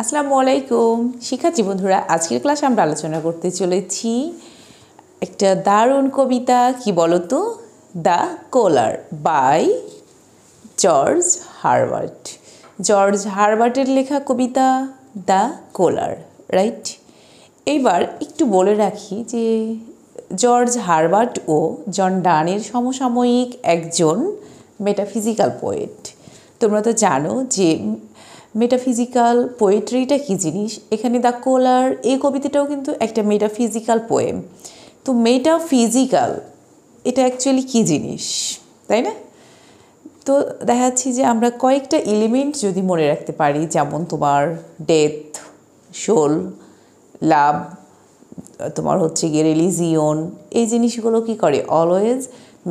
আসসালামু আলাইকুম শিক্ষার্থী বন্ধুরা, আজকের ক্লাসে আমরা আলোচনা করতে চলেছি একটা দারুণ কবিতা। কি বলো তো? The collar by George Herbert. George হারবার্টের লেখা কবিতা দ্য কোলার, রাইট? এইবার একটু বলে রাখি যে জর্জ হারবার্ট ও জন ডানের সমসাময়িক একজন মেটাফিজিক্যাল পোয়েট। তোমরা তো জানো যে মেটাফিজিক্যাল পোয়েট্রিটা কী জিনিস। এখানে দ্য কোলার এই কবিতাটাও কিন্তু একটা মেটাফিজিক্যাল পোয়েম। তো মেটাফিজিক্যাল এটা অ্যাকচুয়ালি কী জিনিস, তাই না? তো দেখা যাচ্ছে যে আমরা কয়েকটা এলিমেন্ট যদি মনে রাখতে পারি, যেমন তোমার ডেথ, সোল, লাভ, তোমার হচ্ছে গিয়ে রিলিজিয়ন, এই জিনিসগুলো কী করে অলওয়েজ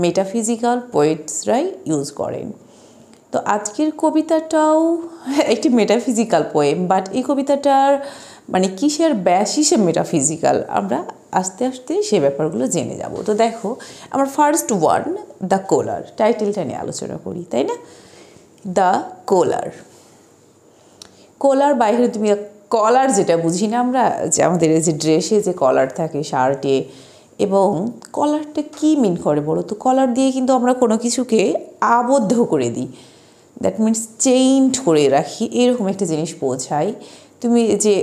মেটাফিজিক্যাল পোয়েটসরাই ইউজ করেন। তো আজকের কবিতাটাও একটি মেটাফিজিক্যাল পোয়েম, বাট এই কবিতাটার মানে কিসের বেসিসে মেটাফিজিক্যাল আমরা আস্তে আস্তে সে ব্যাপারগুলো জেনে যাব। তো দেখো, আমার ফার্স্ট ওয়ান দ্য কোলার, টাইটেলটা নিয়ে আলোচনা করি, তাই না? দ্য কোলার। কোলার বাইরে তুমি কলার যেটা বুঝি না আমরা, যে আমাদের এই যে ড্রেসে যে কলার থাকে শার্টে, এবং কলারটা কী মিন করে বলো তো? কলার দিয়ে কিন্তু আমরা কোনো কিছুকে আবদ্ধ করে দিই, দ্যাট মিনস চেইনড করে রাখি, এরকম একটা জিনিস বোঝায়। তুমি যে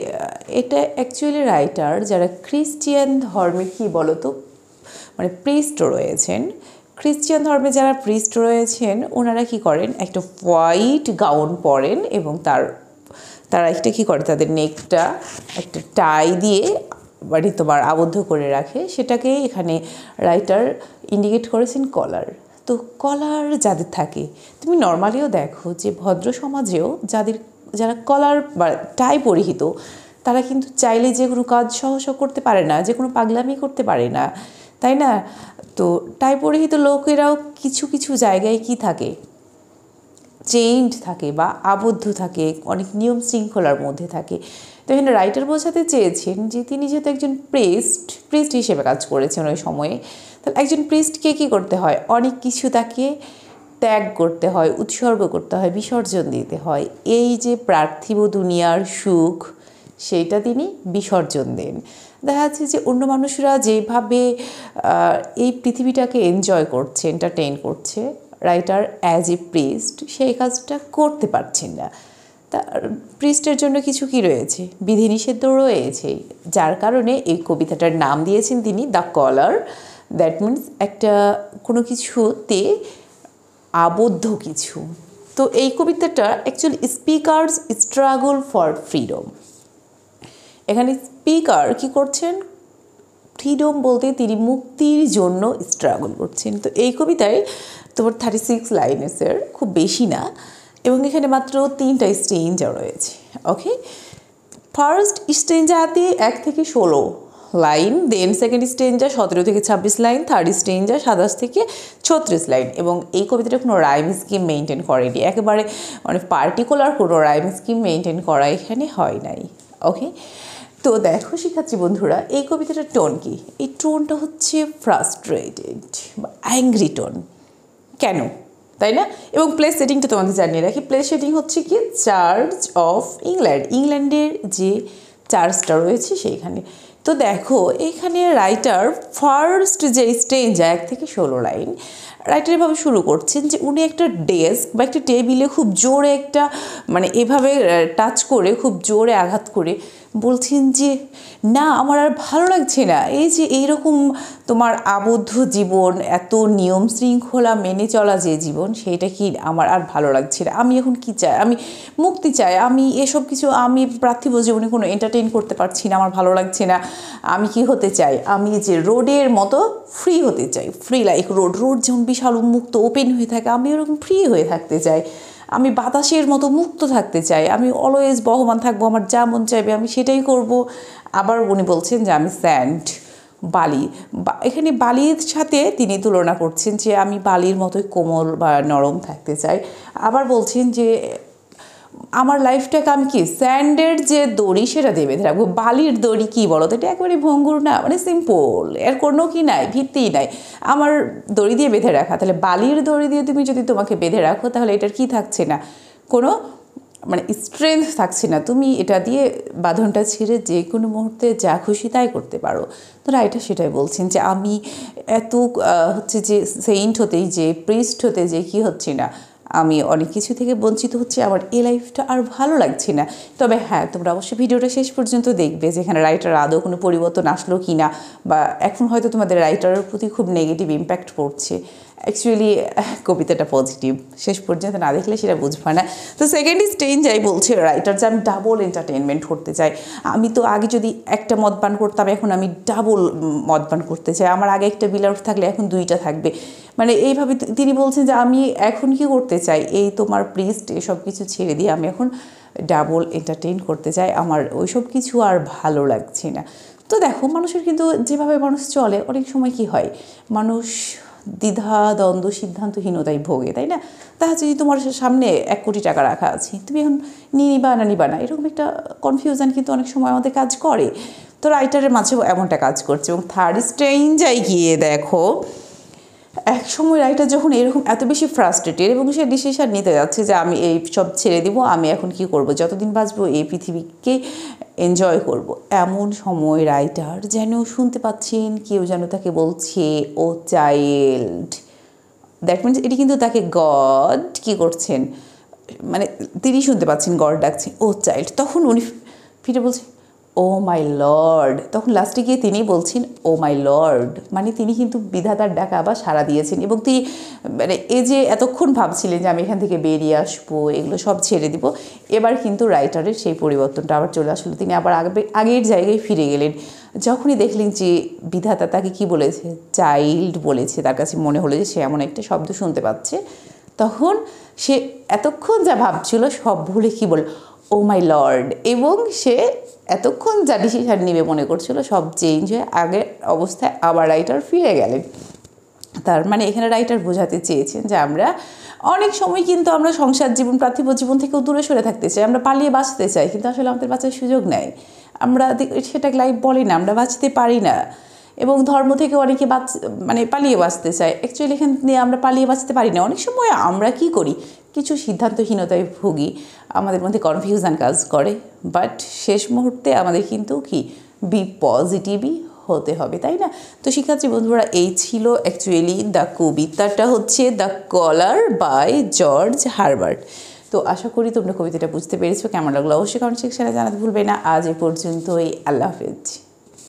এটা অ্যাকচুয়ালি রাইটার যারা খ্রিস্টিয়ান ধর্মে কী বলো তো মানে প্রিস্ট রয়েছেন, খ্রিস্টিয়ান ধর্মে যারা প্রিস্ট রয়েছেন ওনারা কি করেন, একটা হোয়াইট গাউন পরেন এবং তারা একটা কী করে, তাদের নেকটা একটা টাই দিয়ে মানে তোমার আবদ্ধ করে রাখে, সেটাকে এখানে রাইটার ইন্ডিকেট করেছেন কলার। তো কলার যাদের থাকে, তুমি নর্মালিও দেখো যে ভদ্র সমাজেও যারা কলার বা টাই পরিহিত, তারা কিন্তু চাইলে যে কোনো কাজ সহসা করতে পারে না, যে কোনো পাগলামি করতে পারে না, তাই না? তো টাই পরিহিত লোকেরাও কিছু কিছু জায়গায় কি থাকে, চেইনড থাকে বা আবদ্ধ থাকে, অনেক নিয়ম শৃঙ্খলার মধ্যে থাকে। তো এখানে রাইটার বোঝাতে চেয়েছেন যে তিনি যেহেতু একজন প্রিস্ট হিসেবে কাজ করেছেন ওই সময়ে, তাহলে একজন প্রিস্টকে কী করতে হয়, অনেক কিছু তাকে ত্যাগ করতে হয়, উৎসর্গ করতে হয়, বিসর্জন দিতে হয়। এই যে পার্থিব দুনিয়ার সুখ, সেইটা তিনি বিসর্জন দেন। দেখা যাচ্ছে যে অন্য মানুষরা যেভাবে এই পৃথিবীটাকে এনজয় করছে, এন্টারটেইন করছে, রাইটার অ্যাজ এ প্রিস্ট সেই কাজটা করতে পারছেন না। তা প্রিস্টের জন্য কিছু কি রয়েছে, বিধিনিষেধ রয়েছেই, যার কারণে এই কবিতাটার নাম দিয়েছেন তিনি দ্য কলার। দ্যাট মিনস একটা কোনো কিছুতে আবদ্ধ কিছু। তো এই কবিতাটা actually speakers struggle for freedom. এখানে স্পিকার কি করছেন, ফ্রিডম বলতে তিনি মুক্তির জন্য স্ট্রাগল করছেন। তো এই কবিতায় তোমার 36 লাইনেসের, খুব বেশি না, এবং এখানে মাত্র 3টা স্টেঞ্জা রয়েছে। ওকে, ফার্স্ট স্টেঞ্জাতে 1 থেকে 16 লাইন, দেন সেকেন্ড স্টেঞ্জা 17 থেকে 26 লাইন, থার্ড স্টেঞ্জা 27 থেকে 36 লাইন। এবং এই কবিতাটা কোনো রাইম স্কিম মেনটেন করেনি, একেবারে মানে পার্টিকুলার কোনো রাইম স্কিম মেনটেন করা এখানে হয় নাই। ওকে, তো দেখো শিক্ষার্থী বন্ধুরা, এই কবিতাটার টোন কি? এই টোনটা হচ্ছে ফ্রাস্ট্রেটেড বা অ্যাংরি টোন। কেন, তাই না? এবং প্লেস সেটিংটা তোমাদের জানিয়ে রাখি, প্লেস সেটিং হচ্ছে কি চার্চ অফ ইংল্যান্ড, ইংল্যান্ডের যে চার্চটা রয়েছে সেইখানে। তো দেখো এখানে রাইটার ফার্স্ট যে স্টেঞ্জা 1 থেকে 16 লাইন, রাইটার এভাবে শুরু করছেন যে উনি একটা ডেস্ক বা একটা টেবিলে খুব জোরে একটা মানে এভাবে টাচ করে খুব জোরে আঘাত করে বলছেন যে না, আমার আর ভালো লাগছে না, এই যে এইরকম তোমার আবদ্ধ জীবন, এত নিয়ম শৃঙ্খলা মেনে চলা যে জীবন, সেইটা কি আমার আর ভালো লাগছে না। আমি এখন কি চাই, আমি মুক্তি চাই, আমি এসব কিছু, আমি পার্থিব জীবনে কোনো এন্টারটেইন করতে পারছি না, আমার ভালো লাগছে না। আমি কি হতে চাই, আমি যে রোডের মতো ফ্রি হতে চাই, ফ্রি লাইক রোড যেমন বিশাল উন্মুক্ত ওপেন হয়ে থাকে, আমি ওরকম ফ্রি হয়ে থাকতে চাই। আমি বাতাসের মতো মুক্ত থাকতে চাই, আমি অলওয়েজ বহমান থাকবো, আমার যা মন চাইবে আমি সেটাই করব। আবার উনি বলছেন যে আমি স্যান্ড, বালি, এখানে বালির সাথে তিনি তুলনা করছেন যে আমি বালির মতোই কোমল বা নরম থাকতে চাই। আবার বলছেন যে আমার লাইফটাকে আমি কি স্যান্ডের যে দড়ি সেটা দিয়ে বেঁধে রাখবো, বালির দড়ি কি বলো তো, এটা একেবারে ভঙ্গুর না, মানে সিম্পল, এর কোনো কি নাই, ভিত্তিই নাই, আমার দড়ি দিয়ে বেঁধে রাখা। তাহলে বালির দড়ি দিয়ে তুমি যদি তোমাকে বেঁধে রাখো, তাহলে এটার কি থাকছে না, কোনো মানে স্ট্রেংথ থাকছে না, তুমি এটা দিয়ে বাঁধনটা ছেড়ে যে কোনো মুহূর্তে যা খুশি তাই করতে পারো। তো রাইটার সেটাই বলছেন যে আমি এত হচ্ছে যে সেইন্ট হতেই যে প্রিস্ট হতে যে কি হচ্ছি না, আমি অনেক কিছু থেকে বঞ্চিত হচ্ছি, আমার এই লাইফটা আর ভালো লাগছে না। তবে হ্যাঁ, তোমরা অবশ্যই ভিডিওটা শেষ পর্যন্ত দেখবে, যেখানে রাইটার আদৌ কোনো পরিবর্তন আসলো কি না, বা এখন হয়তো তোমাদের রাইটারের প্রতি খুব নেগেটিভ ইম্প্যাক্ট পড়ছে। অ্যাকচুয়ালি কবিতাটা পজিটিভ, শেষ পর্যন্ত না দেখলে সেটা বুঝবে না। তো সেকেন্ড স্টেজ যাই বলছে রাইটার যে আমি ডাবল এন্টারটেনমেন্ট করতে চাই। আমি তো আগে যদি একটা মদ পান করতাম, এখন আমি ডাবল মদ পান করতে চাই। আমার আগে একটা বিলাউট থাকলে এখন দুইটা থাকবে। মানে এইভাবে তিনি বলছেন যে আমি এখন কি করতে চাই, এই তোমার প্রিস্ট এসব কিছু ছেড়ে দিয়ে আমি এখন ডাবল এন্টারটেইন করতে চাই, আমার ওইসব কিছু আর ভালো লাগছে না। তো দেখো, মানুষের কিন্তু যেভাবে মানুষ চলে, অনেক সময় কি হয়, মানুষ দ্বিধা দ্বন্দ্ব সিদ্ধান্তহীনতায় ভোগে, তাই না? দেখা যাচ্ছে যে তোমার সামনে 1 কোটি টাকা রাখা আছে, তুমি এখন নিবা না নিবা না, এরকম একটা কনফিউশন কিন্তু অনেক সময় আমাদের কাজ করে। তো রাইটারের মাঝেও এমনটা কাজ করছে। এবং থার্ড স্টেঞ্জায় গিয়ে দেখো, এক সময় রাইটার যখন এরকম এত বেশি ফ্রাস্ট্রেটেড এবং সে ডিসিশন নিতে যাচ্ছে যে আমি এই সব ছেড়ে দিব, আমি এখন কি করব, যতদিন বাঁচবো এই পৃথিবীকে এনজয় করব, এমন সময় রাইটার যেন শুনতে পাচ্ছেন কেউ যেন তাকে বলছে ও চাইল্ড। দ্যাট মিনস এটি কিন্তু তাকে গড কি করছেন, মানে তিনি শুনতে পাচ্ছেন গড ডাকছেন ও চাইল্ড। তখন উনি ফিরে বলছে ও মাই লর্ড। তখন লাস্টে গিয়ে তিনি বলছেন ও মাই লর্ড, মানে তিনি কিন্তু বিধাতার ডাকা আবার সাড়া দিয়েছেন। এবং তিনি মানে এই যে এতক্ষণ ভাবছিলেন যে আমি এখান থেকে বেরিয়ে আসবো, এগুলো সব ছেড়ে দিব, এবার কিন্তু রাইটারের সেই পরিবর্তনটা আবার চলে আসলো। তিনি আবার আগের জায়গায় ফিরে গেলেন। যখনই দেখলেন যে বিধাতা তাকে কি বলেছে, চাইল্ড বলেছে, তার কাছে মনে হলো যে সে এমন একটা শব্দ শুনতে পাচ্ছে, তখন সে এতক্ষণ যা ভাবছিল সব ভুলে কি বল ও মাই লর্ড, এবং সে এতক্ষণ যা ডিসিশন নেবে মনে করছিল সব চেঞ্জ হয়ে আগের অবস্থায় আবার রাইটার ফিরে গেলেন। তার মানে এখানে রাইটার বোঝাতে চেয়েছেন যে আমরা অনেক সময় কিন্তু আমরা সংসার জীবন, পার্থিব জীবন থেকেও দূরে সরে থাকতে চাই, আমরা পালিয়ে বাঁচতে চাই, কিন্তু আসলে আমাদের বাঁচার সুযোগ নেই। আমরা সেটা লাইফ বলি না, আমরা বাঁচতে পারি না। এবং ধর্ম থেকে অনেকে মানে পালিয়ে বাঁচতে চায়, অ্যাকচুয়ালি এখানে আমরা পালিয়ে বাঁচতে পারি না। অনেক সময় আমরা কি করি, কিছু সিদ্ধান্তহীনতায় ভুগি, আমাদের মধ্যে কনফিউশন কাজ করে, বাট শেষ মুহূর্তে আমাদের কিন্তু কি বি পজিটিভই হতে হবে, তাই না? তো শিক্ষার্থী বন্ধুরা, এই ছিল অ্যাকচুয়ালি দ্য কবিতাটা হচ্ছে the collar by George Herbert. তো আশা করি তোমরা কবিতাটা বুঝতে পেরেছো। কেমন লাগলো অবশ্যই কমেন্ট সেকশনে জানাতে ভুলবে না। আজ এ পর্যন্তই, আল্লাহ হাফেজ।